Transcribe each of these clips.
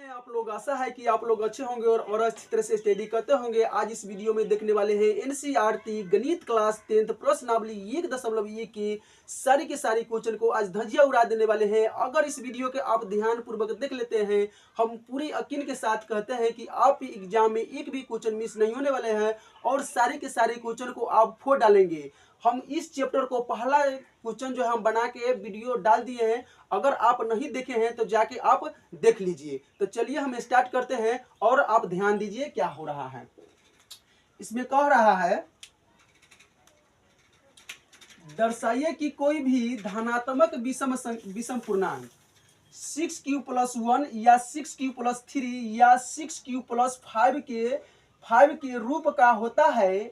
हैं आप लोग। आशा है कि आप लोग अच्छे होंगे और अच्छी तरह से स्टडी करते होंगे। आज इस वीडियो में देखने वाले हैं एनसीईआरटी गणित क्लास 10th प्रश्नावली 1.1 की सारी के सारी क्वेश्चन को आज धज्जिया उड़ा देने वाले हैं। अगर इस वीडियो के आप ध्यान पूर्वक देख लेते हैं, हम पूरी यकीन के साथ कहते हैं कि आप एग्जाम में एक भी क्वेश्चन मिस नहीं होने वाले हैं और सारे के सारे क्वेश्चन को आप फोड़ डालेंगे। हम इस चैप्टर को पहला क्वेश्चन जो हम बना के वीडियो डाल दिए हैं, अगर आप नहीं देखे हैं तो जाके आप देख लीजिए। तो चलिए हम स्टार्ट करते हैं और आप ध्यान दीजिए क्या हो रहा है। इसमें कह रहा है दर्शाइए कि कोई भी धनात्मक विषम पूर्णांक 6q + 1 या 6q + 3 या 6q + 5 के रूप का होता है,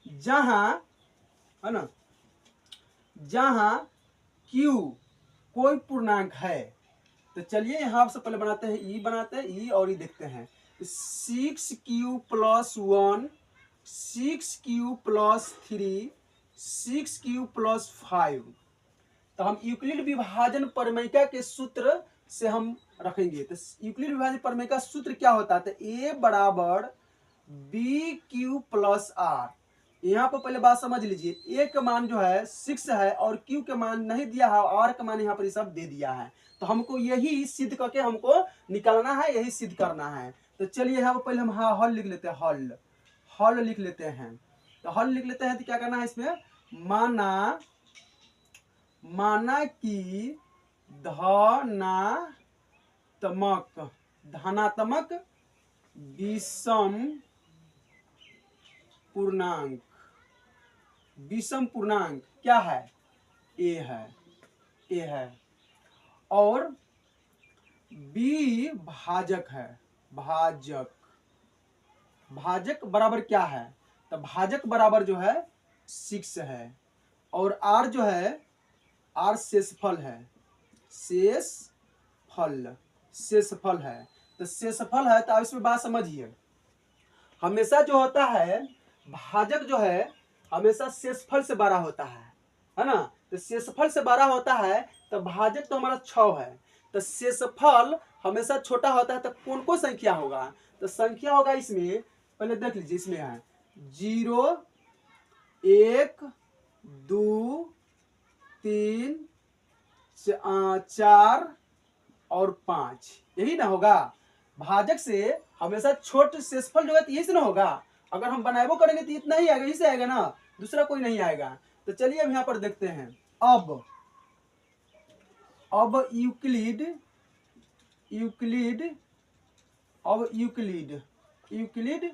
जहां है ना, जहां q कोई पूर्णांक है। तो चलिए यहाँ से पहले बनाते हैं ई, बनाते हैं ई और ई देखते हैं। 6q + 1 6q + 3 6q + 5। तो हम यूक्लिड विभाजन प्रमेय के सूत्र से हम रखेंगे। तो यूक्लिड विभाजन प्रमेय का सूत्र क्या होता है? तो a बराबर bq + r। यहाँ पर पहले बात समझ लीजिए, a का मान जो है 6 है और q का मान नहीं दिया है, r का मान यहाँ पर सब दे दिया है। तो हमको यही सिद्ध करके हमको निकालना है, यही सिद्ध करना है। तो चलिए यहाँ पर पहले हम हल लिख लेते हैं। हल लिख लेते हैं। तो हल लिख लेते हैं तो क्या करना है इसमें, माना कि धनात्मक विषम पूर्णांक क्या है? ए है और बी भाजक है। भाजक बराबर क्या है? तो भाजक बराबर जो है 6 है और आर जो है, आर शेषफल है। शेषफल है। तो शेषफल है तो अब इसमें बात समझिए, हमेशा जो होता है भाजक जो है हमेशा शेषफल से बड़ा होता है ना। तो शेषफल से बड़ा होता है तो भाजक तो हमारा 6 है। तो शेषफल हमेशा छोटा होता है तो कौन कौन संख्या होगा? तो संख्या होगा इसमें, पहले देख लीजिए, इसमें है 0 1 2 3 4 और 5, यही ना होगा। भाजक से हमेशा छोटे शेषफल जो है यही से ना होगा। अगर हम बनाएबो करेंगे तो इतना ही आएगा, यही से आएगा ना, दूसरा कोई नहीं आएगा। तो चलिए अब यहाँ पर देखते हैं। अब यूक्लिड विभाजन प्रमेय यूक्लिड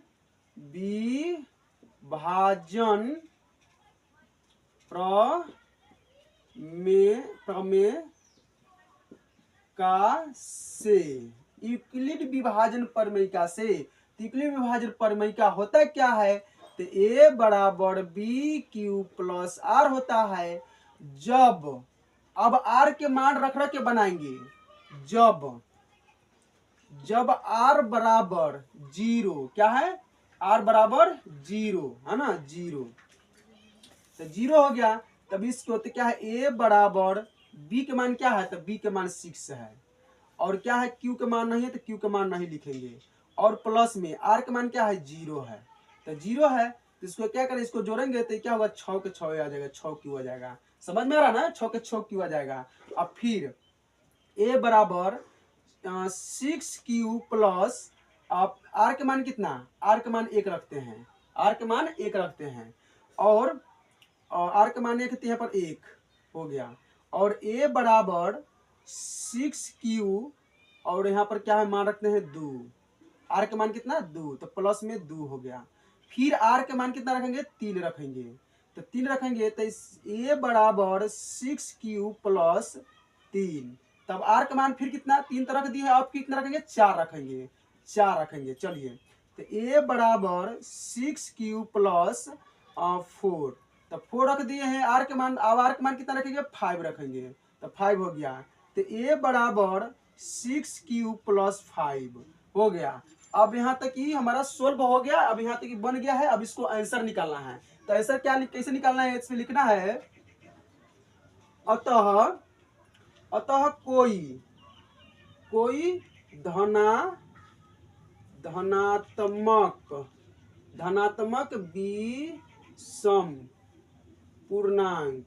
विभाजन प्रमेय यूक्लिड विभाजन प्रमेय का होता क्या है? तो a बराबर bq + r होता है। जब अब r के मान रख के बनाएंगे, जब r बराबर 0, क्या है? r बराबर 0 है ना, 0। तो 0 हो गया, तब इसको तो क्या है, a बराबर b के मान क्या है? तो b के मान 6 है और क्या है, q के मान नहीं है तो q के मान नहीं लिखेंगे और प्लस में r के मान क्या है, 0 है। तो 0 है तो इसको क्या करें, इसको जोड़ेंगे तो क्या होगा, 6 के 6 आ जाएगा, 6q आ जाएगा। समझ में आ रहा ना, 6 के 6q आ जाएगा। अब फिर a बराबर 6q प्लस, आप r के मान कितना, r के मान 1 रखते हैं, r के मान 1 रखते हैं और r के मान 1 यहाँ पर 1 हो गया और a बराबर 6q और यहाँ पर क्या है, मान रखते हैं 2, r के मान कितना, 2, तो प्लस में 2 हो गया। फिर r के मान कितना रखेंगे, 3 रखेंगे। तो 3 रखेंगे तो a बराबर 6q प्लस 3, तब r का मान फिर कितना, 3 तो रख दिए, अब कितना रखेंगे, 4 रखेंगे। चलिए तो a बराबर 6q प्लस 4, तो 4 रख दिए हैं। r के मान, अब r के मान कितना रखेंगे, 5 रखेंगे, तो 5 हो गया। तो a बराबर 6q प्लस 5 हो गया। अब यहाँ तक ही हमारा सोल्व हो गया, अब यहाँ तक बन गया है। अब इसको आंसर निकालना है। तो आंसर क्या, कैसे निकालना है, इसमें लिखना है अतः कोई धनात्मक विषम पूर्णांक।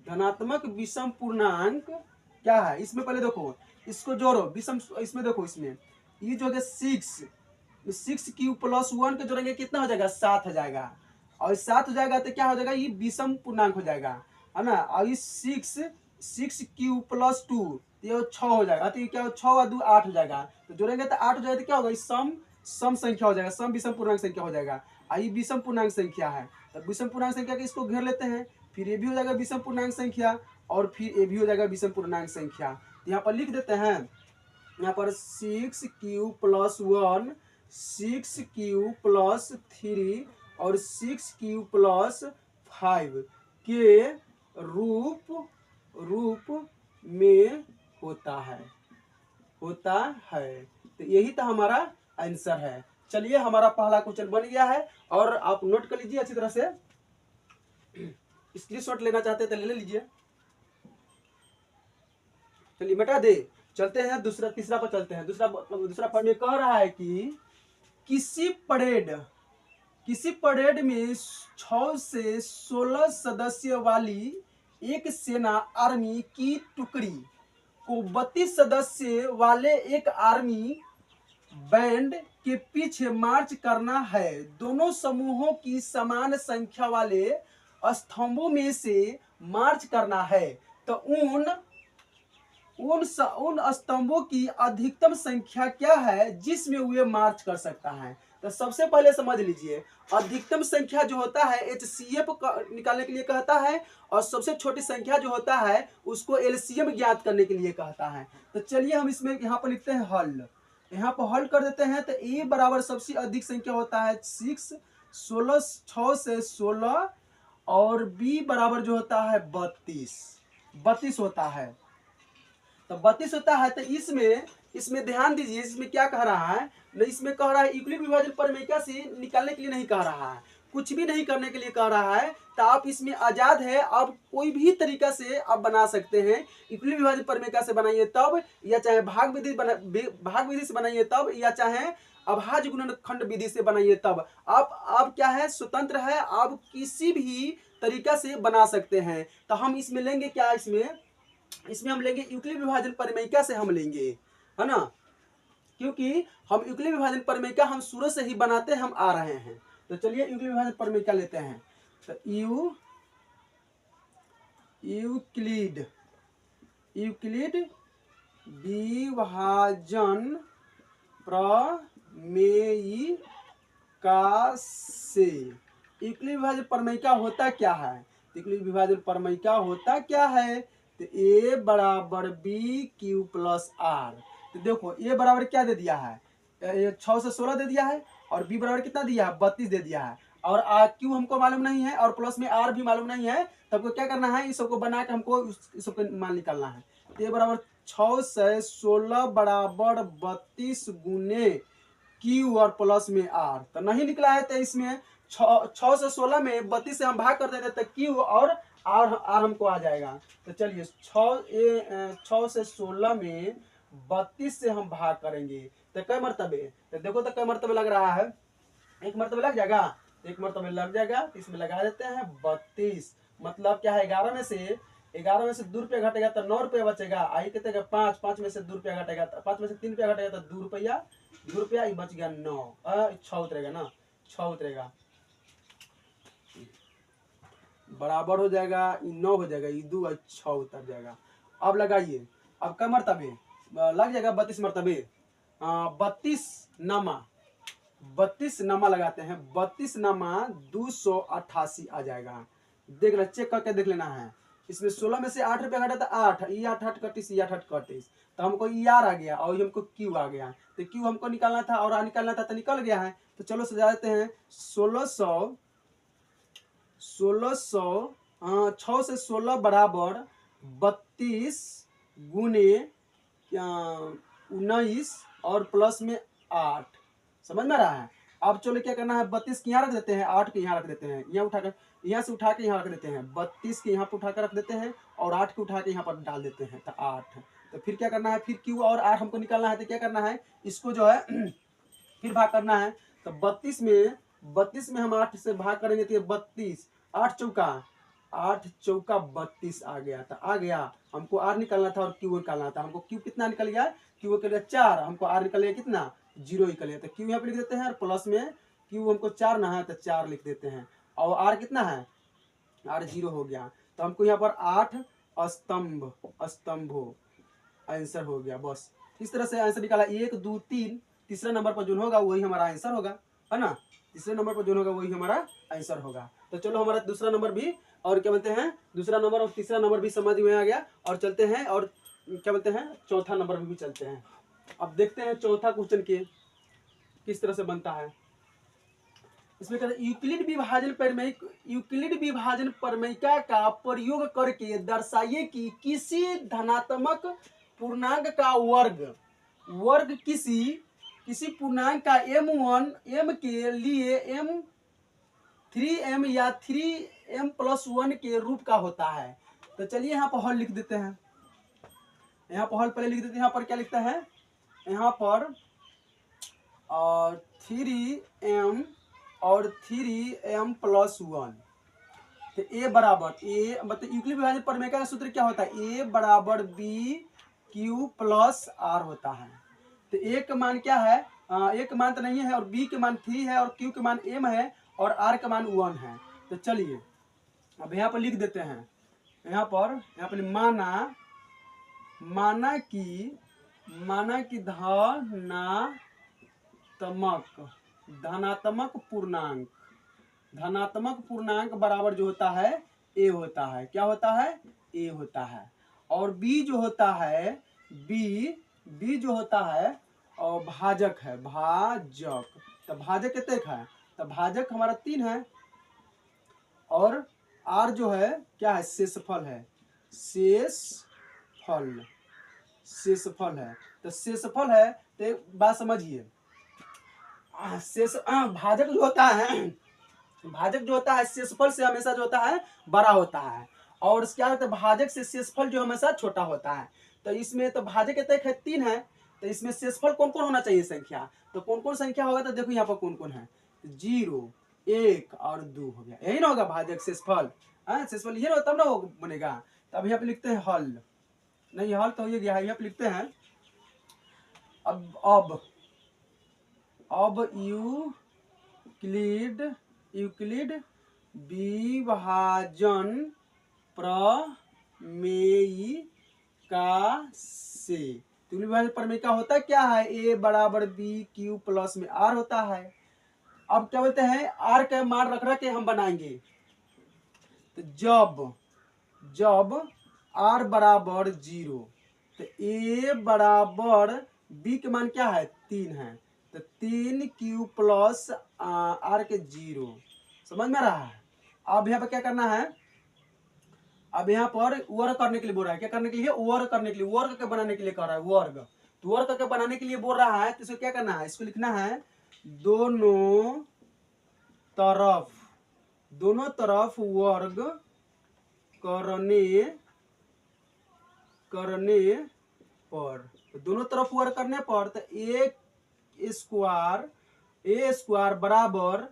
धनात्मक विषम पूर्णांक क्या है इसमें, पहले देखो इसको जोड़ो विषम, इसमें देखो इसमें ये जो है 6 क्यूब प्लस 1 के जोड़ेंगे कितना हो जाएगा 7 हो जाएगा, और 7 हो जाएगा तो क्या हो जाएगा ये विषम पूर्णांक हो जाएगा, है ना। और ये 6 क्यूब प्लस 2 ये 6 हो जाएगा, तो ये क्या 6 और 2 8 हो जाएगा, तो जोड़ेंगे तो 8 हो जाएगा, तो क्या होगा ये सम संख्या हो जाएगा, सम विषम पूर्णांक संख्या हो जाएगा। और ये विषम पूर्णांक संख्या है, तो विषम पूर्णांक संख्या के इसको घेर लेते हैं, फिर ये भी हो जाएगा विषम पूर्णांक संख्या, और फिर ये भी हो जाएगा विषम पूर्णांक संख्या। यहाँ पर लिख देते हैं, यहाँ पर 6 क्यूब प्लस 1, 6 क्यूब प्लस 3 और 6 क्यूब प्लस 5 के रूप में होता है। तो यही तो हमारा आंसर है। चलिए हमारा पहला क्वेश्चन बन गया है, और आप नोट कर लीजिए अच्छी तरह से, स्क्रीनशॉट लेना चाहते हैं तो ले लीजिए। चलिए बेटा दे चलते हैं तीसरा पर चलते हैं। दूसरा पढ़ में कह रहा है कि किसी परेड में 6 से 16 सदस्य वाली एक सेना आर्मी की टुकड़ी को 32 सदस्य वाले एक आर्मी बैंड के पीछे मार्च करना है। दोनों समूहों की समान संख्या वाले स्तंभों में से मार्च करना है, तो उन स्तंभों की अधिकतम संख्या क्या है जिसमें वे मार्च कर सकता है। तो सबसे पहले समझ लीजिए, अधिकतम संख्या जो होता है HCF निकालने के लिए कहता है, और सबसे छोटी संख्या जो होता है उसको LCM ज्ञात करने के लिए कहता है। तो चलिए हम इसमें यहाँ पर लिखते हैं हल, यहाँ पर हल कर देते हैं। तो A बराबर सबसे अधिक संख्या होता है 6 से 16, और B बराबर जो होता है 32 होता है। तो 32 होता है, तो इसमें ध्यान दीजिए, इसमें क्या कह रहा है, इसमें कह रहा है यूक्लिड विभाजन प्रमेय से निकालने के लिए नहीं कह रहा है, कुछ भी नहीं करने के लिए कह रहा है। तो आप इसमें आजाद है, आप कोई भी तरीका से आप बना सकते हैं। यूक्लिड विभाजन प्रमेय से बनाइए तब, या चाहे भाग विधि से बनाइए तब, या चाहे अभाज्य गुणनखंड विधि से बनाइए तब, आप क्या है स्वतंत्र है, आप किसी भी तरीका से बना सकते हैं। तो हम इसमें लेंगे क्या, इसमें हम लेंगे यूक्लिड विभाजन प्रमेय से हम लेंगे, है ना, क्योंकि हम यूक्लिड विभाजन प्रमेय हम शुरू से ही बनाते हम आ रहे हैं। तो चलिए यूक्लिड विभाजन प्रमेय लेते हैं। तो यूक्लिड विभाजन प्रमेय से यूक्लिड विभाजन प्रमेय होता क्या है, यूक्लिड विभाजन प्रमेय होता क्या है, तो A बराबर BQ प्लस R। तो देखो A बराबर क्या दे दिया है, 6 से 16 दे दिया है, और B बराबर कितना दिया है 32 दे दिया है, और Q हमको मालूम नहीं है, और प्लस में R भी मालूम नहीं है। तो हमको क्या करना है, इस सबको बना के हमको इस सबको मान निकालना है। तो A बराबर 6 से 16 बराबर 32 गुने Q और प्लस में R। तो नहीं निकला है, तो इसमें 6 से 16 में 32 से हम भाग कर देते तो Q और R हमको आ जाएगा। तो चलिए 6 से 16 में 32 से हम भाग करेंगे तो कई मरतबे, तो देखो तो कई मरतबे लग रहा है, एक मरतबे लग जाएगा, एक मरतबे लग जाएगा, तो इसमें लगा देते हैं 32। मतलब क्या है 11 में से 2 रुपया घटेगा तो 9 रुपया बचेगा। आई कितने 5 में से 2 रुपया घटेगा, 5 में से 3 रुपया घटेगा तो 2 रुपया, ये बच गया 9, 6 उतरेगा ना, 6 उतरेगा, बराबर हो जाएगा 9 हो जाएगा, 2 और 6 उतर जाएगा। अब लगाइए, अब का मरतबे लग जाएगा 32 मरतबे, 32 नामा लगाते हैं, 32 नामा 288 आ जाएगा। देख लेना, चेक करके देख लेना है। इसमें 16 में से 8 रुपया घटा था 8, ये 8 कटीस, ये 8 कटीस, तो हमको ER आ गया और हमको Q आ गया। तो Q हमको निकालना था और R निकालना था, तो निकल गया है। तो चलो सजा देते हैं 1600 6 से 16 बराबर 32 गुने 19 और प्लस में 8, समझ में रहा है। अब चलो क्या करना है, 32 के यहाँ रख देते हैं, 8 के यहाँ रख देते हैं, यहाँ उठाकर यहाँ से उठा के यहाँ रख देते हैं, 32 के यहाँ पर उठाकर रख देते हैं और 8 के उठा के यहाँ पर डाल देते हैं, तो 8। तो फिर क्या करना है, फिर क्यू और आर हमको निकालना है। तो क्या करना है, इसको जो है फिर भाग करना है। तो 32 में हम 8 से भाग करेंगे तो 32, 8 चौका 32 आ गया। तो आ गया, हमको आर निकालना था और क्यू निकालना था। हमको क्यू कितना निकल गया, क्यू निकल गया 4, हमको आर निकल गया कितना 0 निकल गया। तो क्यू यहाँ पे लिख देते हैं, और प्लस में क्यू हमको 4 ना है तो 4 लिख देते हैं। और आर कितना है, आर 0 हो गया। तो हमको यहाँ पर 8 स्तंभ आंसर हो गया। बस इस तरह से आंसर निकाला। 1 2 3, तीसरा नंबर पर जो होगा वही हमारा आंसर होगा, है ना। तीसरे नंबर पर जो होगा वही हमारा आंसर होगा। तो चलो हमारा दूसरा नंबर भी, और क्या बोलते हैं, दूसरा नंबर और तीसरा नंबर भी समझ में आ गया। और चलते हैं और क्या बोलते हैं, चौथा नंबर में भी चलते हैं। अब देखते हैं चौथा क्वेश्चन के किस तरह से बनता है। इसमें कहते हैं यूक्लिड विभाजन प्रमेयिका का प्रयोग करके दर्शाइए कि किसी धनात्मक पूर्णांक का वर्ग किसी पूर्णांक का m1 m के लिए m3m या 3m+1 के रूप का होता है। तो चलिए यहाँ पर हल लिख देते हैं। यहाँ पर हल पहले लिख देते हैं। यहाँ पर क्या लिखता है, यहाँ पर 3m और 3m+1। तो a बराबर a, मतलब यूक्लिड विभाजन प्रमेय का सूत्र क्या होता है, a बराबर b q प्लस r होता है। तो a का मान क्या है, a का मान तो नहीं है, और b के मान 3 है, और q के मान m है, और r का मान 1 है। तो चलिए अब यहाँ पर लिख देते हैं। यहाँ पर माना कि धनात्मक पूर्णांक बराबर जो होता है a होता है। क्या होता है, a होता है। और b जो होता है, b जो होता है और भाजक है, तो भाजक कितने है, तो भाजक हमारा 3 है। और r जो है क्या है, शेषफल है, शेषफल है। तो शेषफल है, तो एक बात समझिए, भाजक जो होता है शेषफल से हमेशा जो होता है बड़ा होता है, और क्या होता है, भाजक से शेषफल जो हमेशा छोटा होता है। तो इसमें तो भाजक कितने है, 3 है। तो इसमें शेषफल कौन कौन होना चाहिए संख्या, तो कौन कौन संख्या होगा, तो देखो यहाँ पर कौन कौन है, 0 1 और 2 हो गया। यही ना होगा भाजक शेषफल, शेषफल ये ना, तब ना वो बनेगा। तो अब यहाँ पे लिखते हैं हल, नहीं हल तो हो गया है। यहाँ पे लिखते हैं अब यूक्लिड विभाजन प्रमेयिका से, विभाजन प्रमेयिका होता क्या है, a बराबर b q प्लस में r होता है। अब क्या बोलते हैं, r का मान रख के हम बनाएंगे। तो जब r बराबर 0, तो a बराबर b के मान क्या है, 3 है। तो 3q प्लस r के 0, समझ में रहा है। अब यहाँ पर क्या करना है, अब यहाँ पर वर्ग करने के लिए बोल रहा है, क्या करने के लिए, वर्ग करने के लिए, वर्ग के बनाने के लिए कह रहा है वर्ग। तो वर्ग के बनाने के लिए बोल रहा है, तो इसको क्या करना है, इसको लिखना है दोनों तरफ वर्ग करने पर, तो दोनों तरफ वर्ग करने पर, तो a स्क्वायर बराबर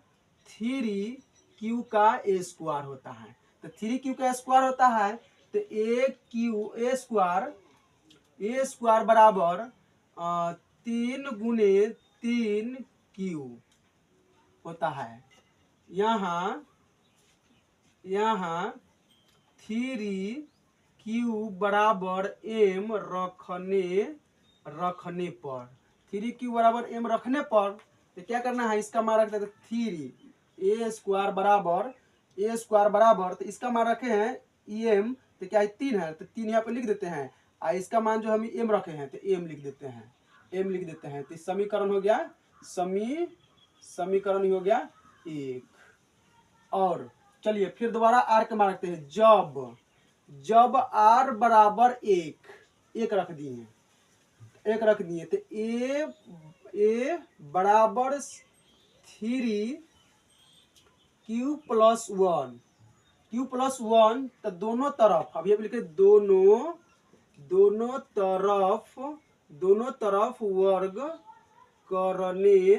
3q का a स्क्वायर होता है। तो 3q का स्क्वायर होता है, तो a स्क्वायर बराबर 3 गुने 3q होता है। यहाँ 3q बराबर m रखने पर, 3q बराबर m रखने पर, तो क्या करना है, इसका मान रखते हैं 3 a स्क्वायर बराबर, तो इसका मान रखे हैं m, तो क्या है 3 है, तो 3 यहाँ पे लिख देते हैं। इसका मान जो हम m रखे हैं, तो m लिख देते हैं। तो समीकरण हो गया, समीकरण हो गया 1। और चलिए फिर दोबारा r का मान रखते हैं। जब r बराबर 1 रख दिए, तो a बराबर 3q प्लस 1, तो दोनों तरफ, अब ये लिखे दोनों तरफ वर्ग करने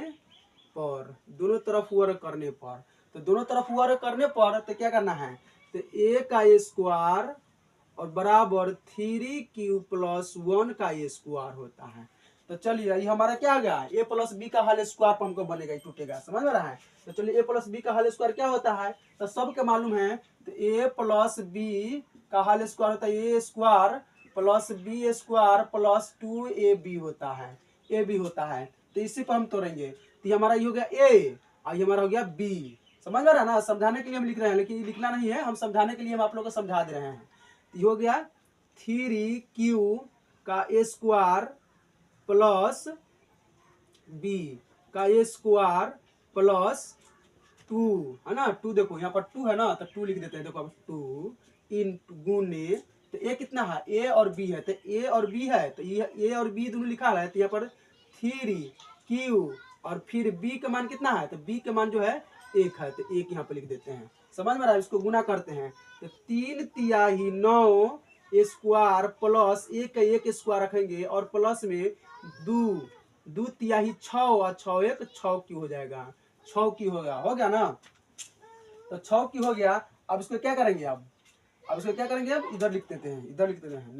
पर, दोनों तरफ वर्ग करने पर, तो दोनों तरफ वर्ग करने पर तो क्या करना है, तो a का स्क्वायर और बराबर 3q+1 का स्क्वायर होता है। तो चलिए ये हमारा क्या आ गया, a प्लस बी का होल स्क्वायर पर हमको बनेगा, टूटेगा, समझ में रहा है। तो चलिए a प्लस बी का होल स्क्वायर क्या होता है, तो सबके मालूम है, तो a प्लस बी का होल स्क्वायर होता है a square plus B square plus 2ab होता है, ab होता है। तो इसी पर हम तोड़ेंगे, तो ये हमारा ये हो गया a और ये हमारा हो गया b, समझ में रहा ना। समझाने के लिए हम लिख रहे हैं, लेकिन लिखना नहीं है, हम समझाने के लिए हम आप लोगों को समझा दे रहे हैं। ये हो गया 3q का स्क्वायर प्लस बी का स्क्वायर प्लस 2, है ना, 2 देखो यहाँ पर 2 है ना, तो 2 लिख देते हैं, देखो अब 2 इन गुने, तो ए कितना है, ए और बी है, तो ए और बी है, तो ये ए और बी दोनों लिखा है, तो यहाँ पर 3q और फिर बी का मान कितना है, तो बी का मान जो है 1 है, तो 1 यहाँ पर लिख देते हैं, समझ में रहा है। इसको गुना करते हैं, तो 3 तिहाई 9 स्क्वायर प्लस 1 स्क्वायर रखेंगे और प्लस में 2 तिहाई 6 और 6 1 6 की हो जाएगा, 6 की हो गया ना, तो 6 की हो गया। अब इसको क्या करेंगे, अब इसको क्या करेंगे, अब इधर लिख देते हैं,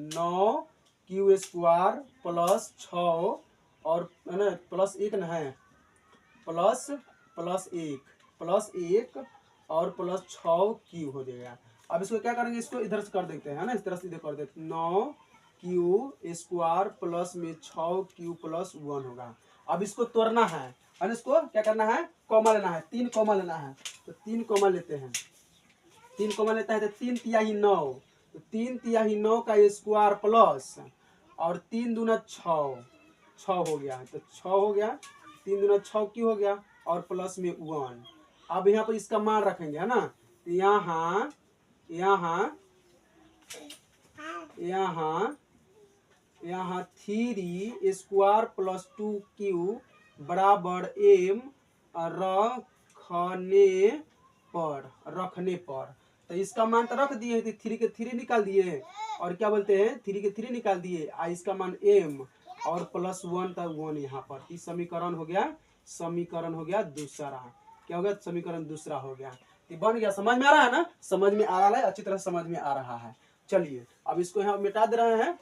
9q स्क्वायर प्लस 6 और है ना प्लस 1 ना है, प्लस प्लस 1 और प्लस 6 क्यू हो जाएगा। अब इसको क्या करेंगे, इसको इधर से कर देते हैं, है ना, इस तरह से इधर कर देते हैं, 9q स्क्वायर प्लस में 6q+1 होगा। अब इसको तोड़ना है ना, इसको क्या करना है, कॉमा लेना है, 3 कॉमा लेना है, तो 3 कॉमा लेते हैं, 3 कॉमा लेता है, तो 3 तिहाई 9, तो 3 तिहाई 9 का स्क्वायर प्लस और 3 दूना 6 हो गया, तो 6 हो गया, 3 दूना 6 की हो गया और प्लस में 1। अब यहाँ पर इसका मान रखेंगे, है ना, तो यहाँ 3 स्क्वायर प्लस 2q बराबर m रखने पर, तो इसका मान तो रख दिए, 3 के 3 निकाल दिए और क्या बोलते हैं 3 के 3 निकाल दिए, इसका मान m और प्लस 1 था 1 यहाँ पर। इस समीकरण हो गया दूसरा, क्या हो गया, समीकरण दूसरा हो गया, तो बन गया। समझ में आ रहा है ना, समझ में आ रहा है, अच्छी तरह समझ में आ रहा है। चलिए अब इसको यहाँ मिटा दे रहे हैं,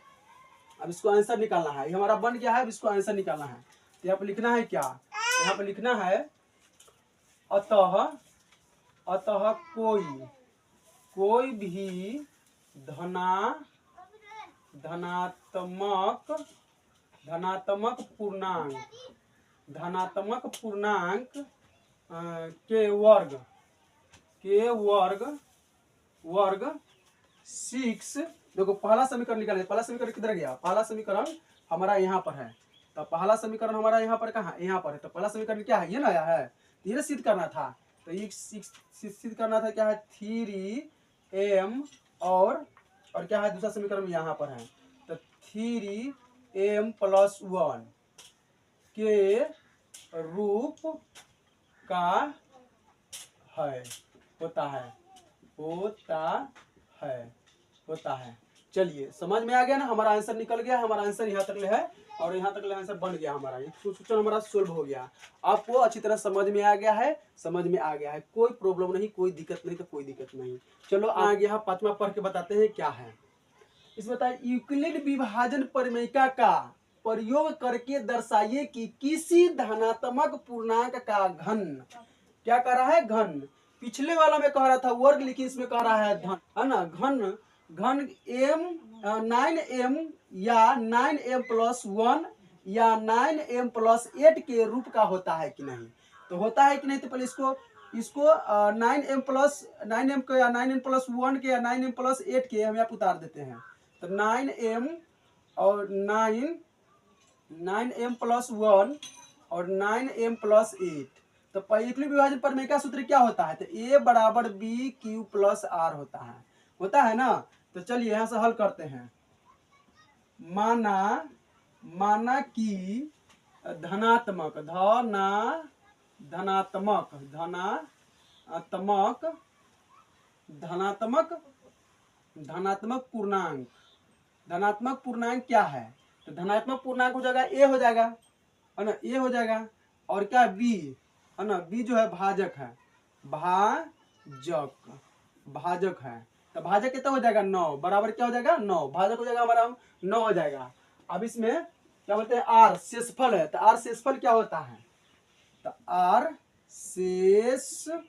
अब इसको आंसर निकालना है, ये हमारा बन गया है, अब इसको आंसर निकालना है। तो यहाँ पे लिखना है क्या, यहाँ पे लिखना है अतः कोई भी धनात्मक पूर्णांक के वर्ग 6, देखो पहला समीकरण निकाले, पहला समीकरण किधर गया, पहला समीकरण हमारा यहाँ पर है, तो पहला समीकरण हमारा यहाँ पर कहाँ, यहाँ पर है, तो पहला समीकरण क्या है, ये नया है, तो ये सिद्ध करना था, तो ये सिद्ध करना था, क्या है 3m और क्या है दूसरा समीकरण यहाँ पर है, तो 3m+1 के रूप का है, होता है। चलिए समझ में आ गया ना, हमारा आंसर निकल गया, हमारा आंसर यहाँ तक ले है और यहाँ तक ले आंसर बन गया, हमारा ये क्वेश्चन हमारा सोल्व हो गया। आपको अच्छी तरह समझ में आ गया है, कोई प्रॉब्लम नहीं, कोई दिक्कत नहीं, तो कोई दिक्कत नहीं। चलो आगे यहाँ 5वां पढ़ के बताते हैं क्या है। इसमें बताइए यूक्लिड विभाजन प्रमेयिका का प्रयोग करके दर्शाइए कि किसी धनात्मक पूर्णांक का घन, क्या कह रहा है, घन, पिछले वाला में कह रहा था वर्ग, लेकिन इसमें कह रहा है धन, है ना, घन m 9m या 9m+1 या 9m+8 के रूप का होता है कि नहीं, तो होता है कि नहीं, तो पहले इसको 9m को या 9m+1 के या 9m+8 के हम यहाँ उतार देते हैं, तो 9m और 9m+1 और 9m+8, तो यूक्लिड विभाजन प्रमेय का सूत्र क्या होता है, तो a बराबर b/q+r होता है ना। तो चलिए यहाँ से हल करते हैं। माना कि धनात्मक धनात्मक पूर्णांक क्या है, तो धनात्मक पूर्णांक हो जाएगा ए हो जाएगा, है ना, ए हो जाएगा। और क्या बी, है ना, बी जो है भाजक है, भाजक, भाजक है। तो भाजक कितना हो जाएगा 9, बराबर क्या हो जाएगा 9, भाजक हो जाएगा हमारा 9 हो जाएगा। अब इसमें क्या बोलते हैं आर शेषफल है, तो आर शेषफल क्या होता है, तो आर शेषफल,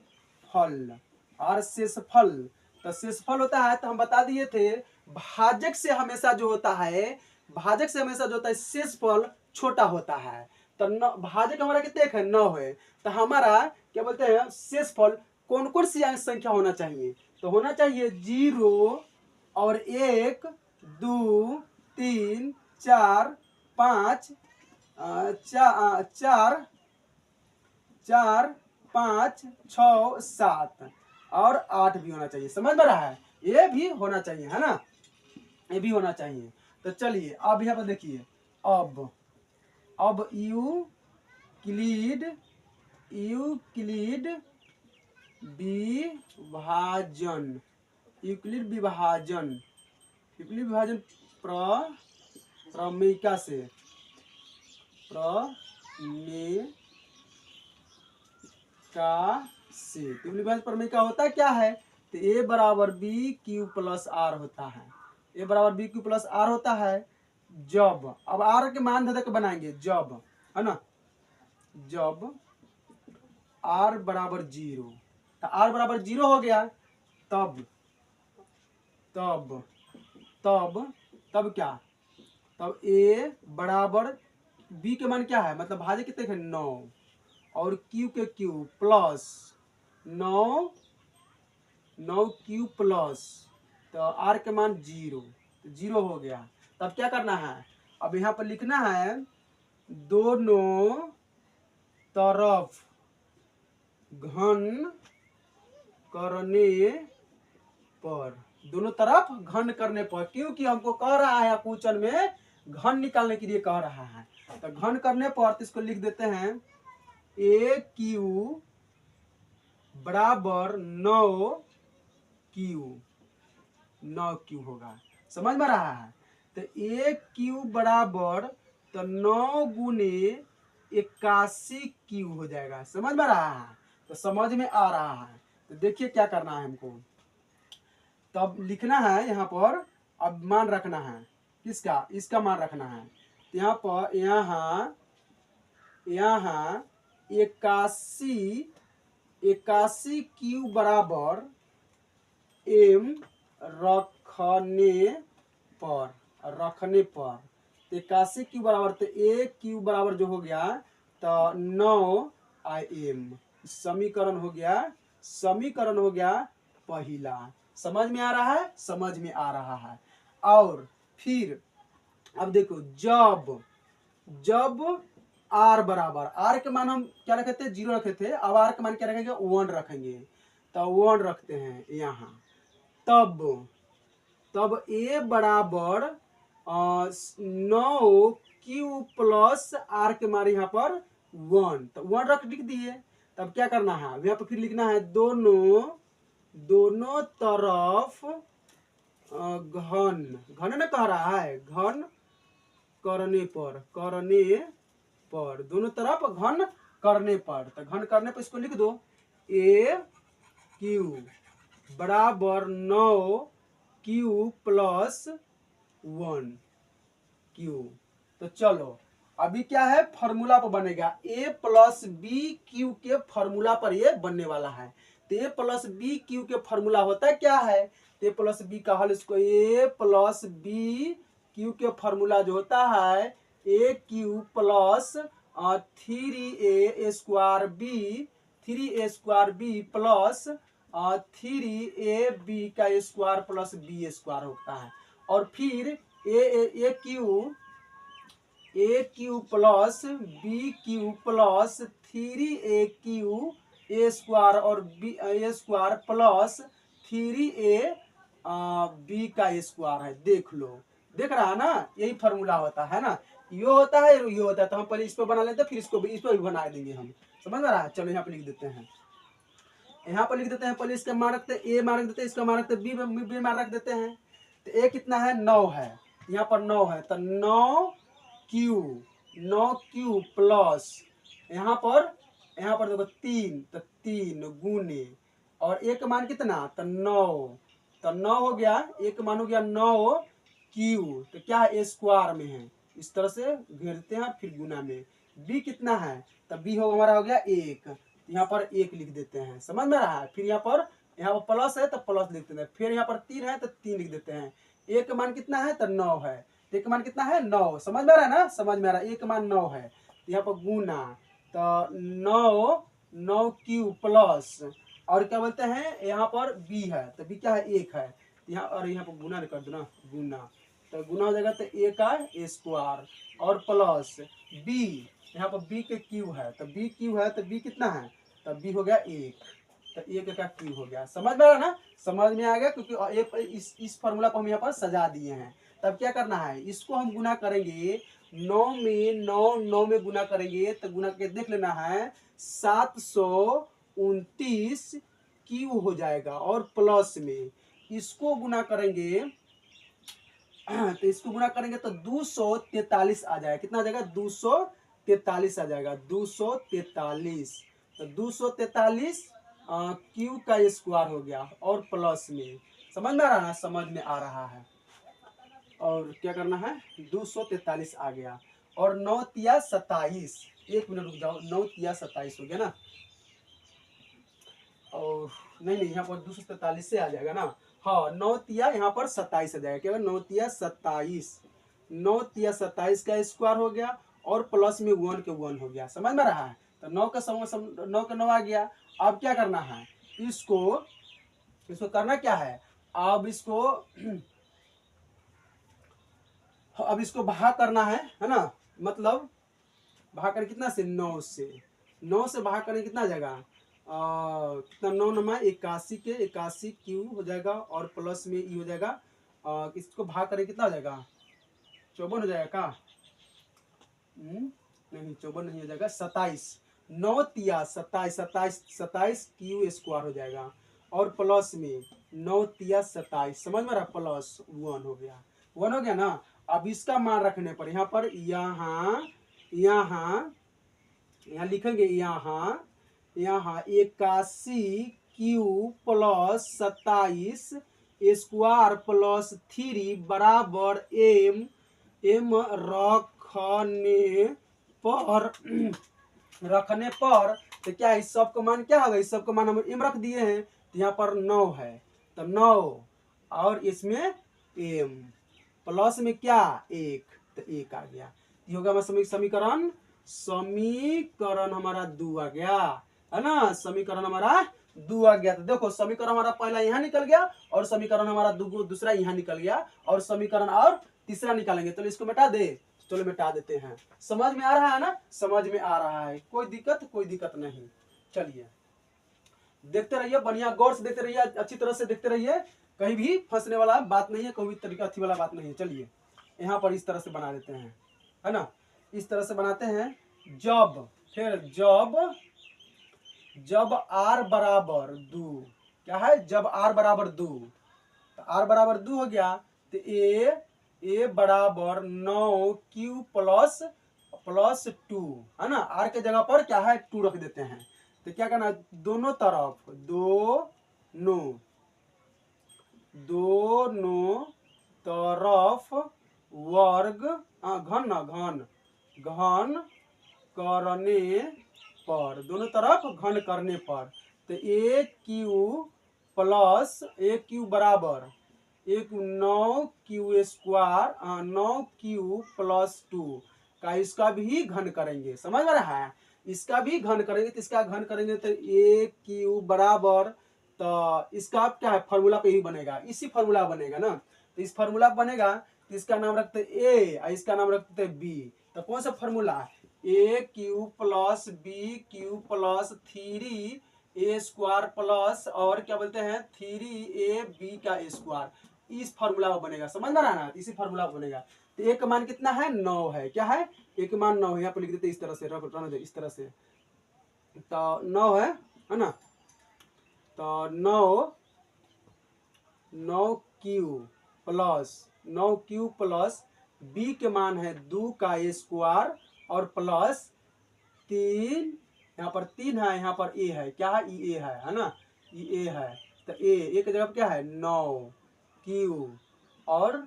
आर शेषफल, तो शेषफल होता है, तो हम बता दिए थे भाजक से हमेशा जो होता है, भाजक से हमेशा जो होता है शेषफल छोटा होता है। तो भाजक हमारा कितने है 9 है, तो हमारा क्या बोलते हैं शेषफल कौन कौन सी अंक संख्या होना चाहिए, तो होना चाहिए 0 और 1 2 3 4 5 4 4 5 6 7 और 8 भी होना चाहिए। समझ में रहा है, ये भी होना चाहिए, है ना, ये भी होना चाहिए। तो चलिए अब यहाँ पर देखिए, अब यूक्लिड विभाजन, यूक्लिड विभाजन प्रमेयिका से, यूक्लिड विभाजन प्रमेयिका होता क्या है, तो ए बराबर बी क्यू प्लस आर होता है, ए बराबर बी क्यू प्लस आर होता है जब, अब आर के मान धर के बनाएंगे जब, है ना, जब आर बराबर 0, तो आर बराबर 0 हो गया, तब तब तब तब क्या, तब ए बराबर बी के मान क्या है, मतलब भाज्य कितने है 9 और क्यू के क्यू प्लस 9 क्यू प्लस, तो आर के मान 0, तो 0 हो गया। तब क्या करना है, अब यहाँ पर लिखना है दोनों तरफ घन करने पर, दोनों तरफ घन करने पर, क्योंकि हमको कह रहा है क्वेश्चन में घन निकालने के लिए कह रहा है, तो घन करने पर इसको लिख देते हैं ए क्यू बराबर 9 क्यू होगा। समझ में रहा है, तो ए क्यू बराबर तो 9 गुने 81 क्यू हो जाएगा। समझ में रहा है, तो समझ में आ रहा है। तो देखिए क्या करना है हमको, तब लिखना है यहाँ पर, अब मान रखना है किसका, इसका मान रखना है, तो यहाँ पर यहाँ 81 क्यू बराबर एम रखने पर 81 क्यू बराबर, तो ए क्यू बराबर जो हो गया तो 9 IM, समीकरण हो गया पहला। समझ में आ रहा है, समझ में आ रहा है। और फिर अब देखो जब आर बराबर, आर के मान हम क्या रखे थे 0 रखे थे, अब आर के मान क्या रखेंगे 1 रखेंगे, तो 1 रखते हैं यहाँ। तब ए बराबर 9 क्यू प्लस आर के मान यहाँ पर 1, तो 1 लिख दिए। तब क्या करना है, यहाँ पर फिर लिखना है दोनों तरफ घन न कह रहा है, घन करने पर दोनों तरफ घन करने पर, तो घन करने पर इसको लिख दो ए क्यू बराबर 9 क्यू प्लस 1 क्यू। तो चलो अभी क्या है, फॉर्मूला पर बनेगा, ए प्लस बी क्यू के फॉर्मूला पर ये बनने वाला है। तो ए प्लस बी क्यू के फॉर्मूला होता है क्या है, ए प्लस बी का हल, इसको ए प्लस बी क्यू के फॉर्मूला जो होता है A cube plus 3a square B plus 3ab का स्क्वायर प्लस बी स्क्वायर होता है। और फिर A cube plus B cube plus 3aq A square और B A square plus 3a B का स्क्वायर है। देख लो, देख रहा है ना, यही फॉर्मूला होता है ना, ये होता है ये होता है। तो हम पहले इस पर बना लेते हैं, फिर इसको इस पर भी बना देंगे हम। समझ में रहा है, चलो यहाँ पे लिख देते हैं, यहाँ पर लिख देते हैं, पहले इसका मान रखते हैं, ए मान रख देते हैं, इसका मान रखते हैं, बी मान रख देते हैं। तो ए कितना है 9 है, यहाँ पर 9 है तो 9 क्यू प्लस यहाँ पर देखो 3 तो 3 गुने और एक मान कितना तो 9, तो 9 हो गया, एक मान हो गया 9 क्यू, तो क्या है ए स्क्वायर में है, इस तरह से घेरते हैं फिर गुना में। बी कितना है तो बी हो हमारा हो गया 1, यहाँ पर 1 लिख देते हैं, समझ में रहा है। फिर यहाँ पर प्लस है तो प्लस लिख देते हैं, फिर यहाँ पर 3 है तो 3 लिख देते हैं। एक मान कितना है तो 9 है, तो एक मान कितना है 9, समझ में आ रहा है ना, समझ में आ रहा है, एक मान 9 है तो यहाँ पर गुना, तो 9 क्यू प्लस और क्या बोलते हैं यहाँ पर बी है तो बी क्या है 1 है, यहाँ और यहाँ पर गुना कर दो ना, गुना तो गुना हो जाएगा तो ए का ए स्क्वायर और प्लस बी, यहाँ पर बी के क्यू है तो बी क्यू है तो बी कितना है तो बी हो गया 1, तो 1 का क्यू हो गया, समझ में आ रहा ना, समझ में आ गया, क्योंकि इस फॉर्मूला को हम यहाँ पर सजा दिए हैं। तब क्या करना है, इसको हम गुना करेंगे 9 में 9 में गुना करेंगे तो गुना के देख लेना है 729 क्यू हो जाएगा और प्लस में इसको गुना करेंगे तो इसको गुना करेंगे तो 243 आ जाएगा, कितना आ जाएगा 243 आ जाएगा, 243, तो 243 क्यू का स्क्वायर हो गया और प्लस में, समझ में आ रहा है, समझ में आ रहा है। और क्या करना है 243 आ गया और 9 तिया 27, एक मिनट रुक जाओ, 9 तिया 27 हो गया ना, और नहीं यहाँ पर 243 से आ जाएगा ना, हाँ 9 तिया यहाँ पर 27 आ जाएगा, क्या 9 तिया 27, 9 तिया 27 का स्क्वायर हो गया और प्लस में 1 के 1 हो गया, समझ में रहा है। तो 9 का 9 आ गया। अब क्या करना है, इसको करना क्या है, अब इसको भाग करना है ना, मतलब भाग कर कितना से 9 से भाग करने कितना आ जाएगा, कितना 9 नमा 81 के 81 क्यू हो जाएगा और प्लस में ई हो जाएगा, इसको भाग करें कितना हो जाएगा 54 हो जाएगा का, नहीं 54 नहीं हो जाएगा, 27, 9 तिया 27 क्यू स्क्वायर हो जाएगा और प्लस में 9 तिया 27, समझ में रहा, प्लस 1 हो गया, 1 हो गया ना। अब इसका मान रखने पर यहाँ पर यहाँ लिखेंगे यहाँ 81 क्यू प्लस 27 स्क्वायर प्लस 3 बराबर एम रखने पर तो क्या इस सब का मान क्या होगा, इस सब का मान हम एम रख दिए हैं तो यहाँ पर 9 है तो 9 और इसमें एम प्लस में क्या 1 तो 1 आ गया, ये होगा हमारा समीकरण हमारा 2 आ गया है ना, समीकरण हमारा 2 आ गया। तो देखो समीकरण हमारा पहला यहाँ निकल गया और समीकरण हमारा दूसरा यहाँ निकल गया और समीकरण और तीसरा निकालेंगे, तो इसको मिटा दे, चलो मिटा देते हैं। समझ में आ रहा है ना, समझ में आ रहा है, कोई दिक्कत नहीं। चलिए देखते रहिए, बढ़िया गौर से देखते रहिए, अच्छी तरह से देखते रहिए, कहीं भी फंसने वाला बात नहीं है, कोई भी तरीका अच्छी वाला बात नहीं है। चलिए यहाँ पर इस तरह से बना देते हैं, है ना, इस तरह से बनाते हैं। जब r बराबर 2, क्या है जब r बराबर 2, तो r बराबर 2 हो गया तो a बराबर 9 क्यू प्लस 2 है ना, r के जगह पर क्या है 2 रख देते हैं। तो क्या करना, दोनों तरफ वर्ग घन करने पर, दोनों तरफ घन करने पर, तो a क्यू बराबर 9 क्यू स्क्वायर 9 क्यू प्लस 2 का इसका भी घन करेंगे, समझ में रहा है, इसका भी घन करेंगे, तो इसका घन करेंगे तो a क्यू बराबर, तो इसका क्या है फॉर्मूला पे ही बनेगा, इसी फॉर्मूला बनेगा ना, तो इस फॉर्मूला बनेगा तो इसका नाम रखते a और इसका नाम रखते b। तो कौन सा formula, a Q plus b Q plus 3a square plus और क्या बोलते हैं 3ab का स्क्वायर, इस फॉर्मूला में बनेगा, समझ में रहा ना, इसी फॉर्मूला में बनेगा। तो एक मान कितना है 9 है, क्या है एक मान 9 है, यहाँ पे लिख देते इस तरह से, इस तरह से, तो 9 है ना, तो 9 Q plus 9q plus b के मान है 2 का स्क्वायर और प्लस 3, यहाँ पर 3 है, यहाँ पर a है, क्या है ए है ना, ये a है, तो a की जगह पर क्या है 9q और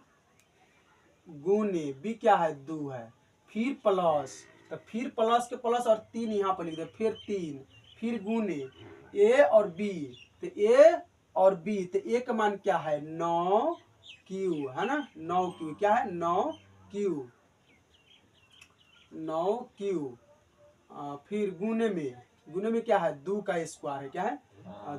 गुने b क्या है 2 है, फिर प्लस, तो फिर प्लस के प्लस और 3 यहाँ पर लिख दे, फिर 3, फिर गुने a और b, तो a और b, तो a का मान क्या है 9q है ना, 9q क्या है 9q, फिर गुने में क्या है 2 का स्क्वायर है, क्या है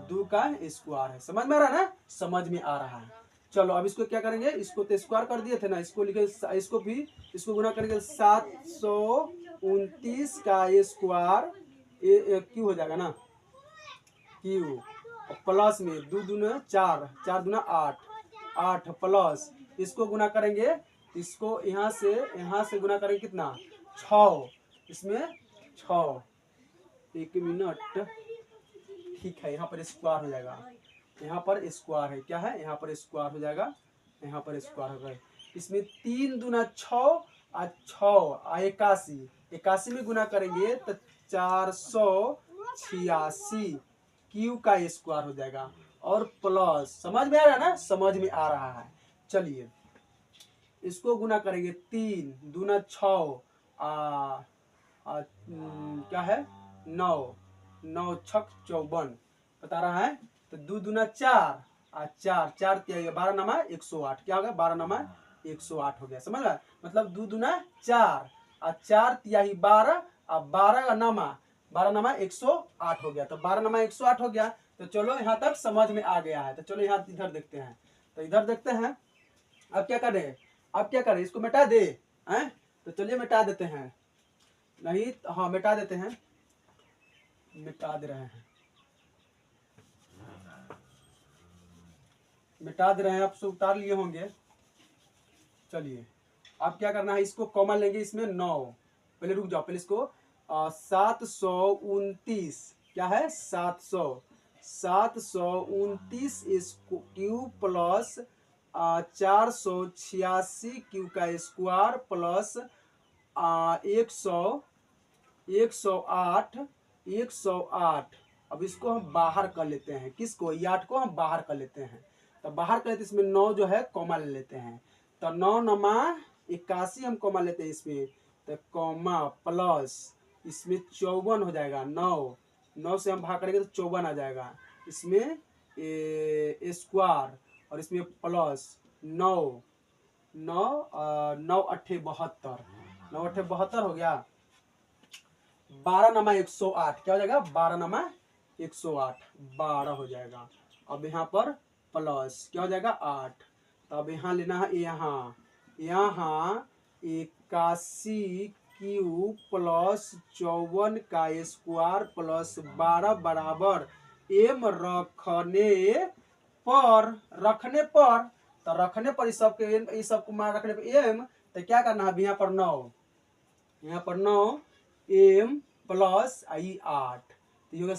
2 का स्क्वायर है। समझ में आ रहा है ना, समझ में आ रहा है। चलो अब इसको क्या करेंगे, इसको तो स्क्वायर कर दिए थे ना, इसको लिखे, इसको गुना करेंगे 729 का स्क्वायर क्यू हो जाएगा ना, क्यू प्लस में 2 दूना 4, 4 दूना 8, 8 प्लस इसको गुना करेंगे, इसको यहाँ से गुना करेंगे कितना 6, इसमें 6, 1 मिनट, ठीक है, यहाँ पर स्क्वायर हो जाएगा, यहाँ पर स्क्वायर है, क्या है यहाँ पर स्क्वायर हो जाएगा, यहाँ पर स्क्वायर हो गए, इसमें 3 दूना 6 और 6 81, 81 में गुना करेंगे तो 486 क्यू का स्क्वायर हो जाएगा और प्लस, समझ में आ रहा है ना, समझ में आ रहा है। चलिए इसको गुना करेंगे 3 दूना 6 क्या है 9, 9 छक 54 बता रहा है, तो 2 दूना 4 और 4, 4 12 नमा 108, क्या हो गया 12 नमा 108 हो गया, समझ रहा, मतलब 2 दूना 4 और 4 तिहाई 12 और 12 नमा 108 हो गया, तो 12 नमा 108 हो गया। तो चलो यहाँ तक समझ में आ गया है, तो चलो यहाँ इधर देखते हैं, तो इधर देखते हैं, अब क्या करें, इसको मिटा दे हैं, तो चलिए मिटा देते हैं, नहीं हाँ मिटा देते हैं, मिटा दे रहे हैं, आप सब उतार लिए होंगे। चलिए अब क्या करना है, इसको कॉमन लेंगे, इसमें 9, पहले रुक जाओ, पहले इसको 729 क्या है 729 क्यू प्लस 486 क्यू का स्क्वायर प्लस 108। अब इसको हम बाहर कर लेते हैं, किसको, 8 को हम बाहर कर लेते हैं, तो बाहर कर लेते हैं, इसमें 9 जो है कॉमा ले लेते हैं, तो 9 नमा 81 हम कॉमा लेते हैं इसमें, तो कॉमा प्लस इसमें 54 हो जाएगा, 9 से हम भाग करेंगे तो 54 आ जाएगा, इसमें स्क्वायर और इसमें प्लस 9 अट्ठे 72, 9 अट्ठे 72 हो गया, 12 नमा 108 क्या हो जाएगा, 12 नमा 108 12 हो जाएगा। अब यहाँ पर प्लस क्या हो जाएगा 8, तो अब यहाँ लेना है, यहाँ 81 क्यू प्लस 54 का स्क्वायर प्लस 12 बराबर एम रखने पर इस सब को मान रखने पर एम, तो क्या करना है, यहाँ पर 9 एम प्लस आई 8, तो ये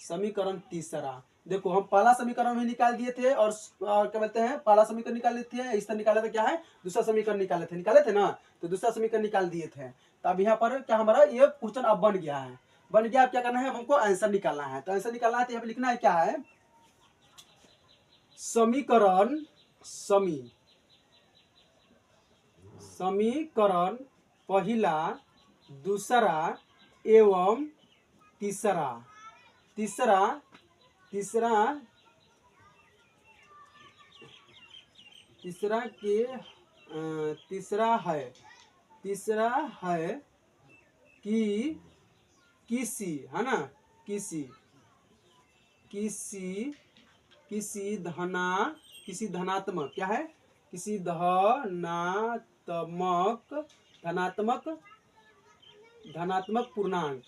समीकरण तीसरा। देखो हम पहला समीकरण में निकाल दिए थे, और क्या बोलते हैं, पहला समीकरण निकाल लेते हैं, इस तरह निकाले थे, क्या है दूसरा समीकरण निकाले थे ना, तो दूसरा समीकरण निकाल दिए थे, तो अब यहाँ पर क्या हमारा ये क्वेश्चन अब बन गया। अब क्या करना है, हमको आंसर निकालना है, तो आंसर निकालना है, तो यहाँ पे लिखना है क्या है, समीकरण पहला दूसरा एवं तीसरा है कि किसी है ना किसी धनात्मक क्या है, किसी धनात्मक पूर्णांक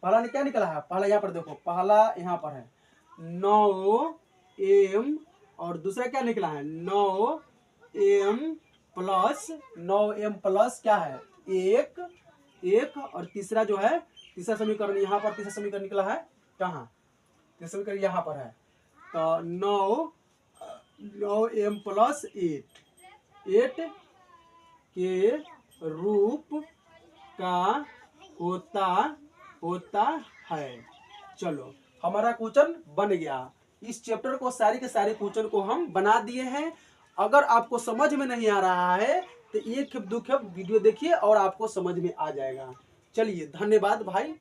पहला ने क्या निकला है, पहला यहाँ पर देखो, पहला यहाँ पर है 9 एम और दूसरा क्या निकला है 9 एम प्लस क्या है 1 और तीसरा जो है तीसरा समीकरण यहाँ पर, तीसरा समीकरण निकला है कहाँ, तीसरा समीकरण यहाँ पर है। तो 9m + 8 के रूप का होता है। चलो हमारा क्वेश्चन बन गया। इस चैप्टर को सारे के सारे क्वेश्चन को हम बना दिए हैं। अगर आपको समझ में नहीं आ रहा है तो एक खेप दो खेप वीडियो देखिए और आपको समझ में आ जाएगा। चलिए धन्यवाद भाई।